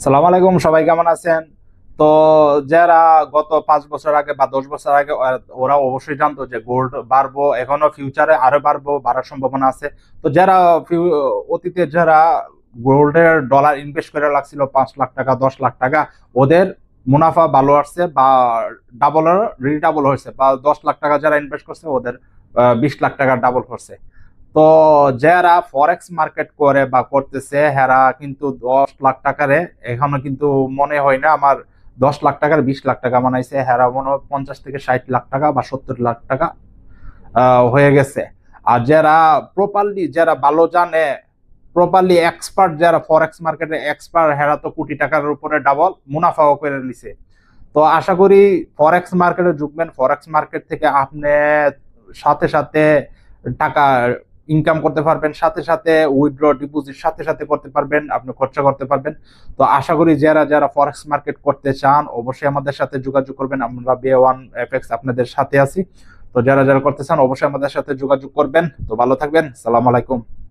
সালাম আলাইকুম, সবাই কেমন আছেন? তো যারা গত 5 বছর আগে বা 10 বছর আগে ওরা অবশ্যই জানতো যে গোল্ড বাড়বো, এখনো ফিউচারে আরো বাড়ার সম্ভাবনা আছে। তো যারা অতীতে যারা গোল্ডের ডলার ইনভেস্ট করে লাগছিল 5 লাখ টাকা 10 লাখ টাকা, ওদের মুনাফা ভালো আসছে বা ডাবল রিডাবল হয়েছে, বা 10 লাখ টাকা যারা ইনভেস্ট করছে ওদের 20 লাখ টাকা ডাবল করছে। তো যারা ফরেক্স মার্কেট করে বা করতেছে হেরা কিন্তু 10 লাখ টাকারে এখনো কিন্তু মনে হয় না আমার 10 লাখ টাকার 20 লাখ টাকা বানাইছে, হেরা মনে হয় 50 থেকে 60 লাখ টাকা বা 70 লাখ টাকা হয়ে গেছে। আর যারা প্রপারলি যারা ভালো জানে, প্রপারলি এক্সপার্ট, যারা ফরেক্স মার্কেটে এক্সপার্ট, হেরা তো কোটি টাকার উপরে ডাবল মুনাফাও করে নিছে। তো আশা করি ফরেক্স মার্কেটে ঢুকবেন, ফরেক্স মার্কেট থেকে আপনি সাথে সাথে টাকা ইনকাম করতে পারবেন, সাথে সাথে উইথড্র ডিপোজিট সাথে সাথে করতে পারবেন, আপনি খরচা করতে পারবেন। তো আশা করি যারা যারা ফরেক্স মার্কেট করতে চান অবশ্যই আমাদের সাথে যোগাযোগ করবেন, আমরা BA1 FX আপনাদের সাথে আছি। তো যারা যারা করতে চান অবশ্যই আমাদের সাথে যোগাযোগ করবেন। তো ভালো থাকবেন, সালাম আলাইকুম।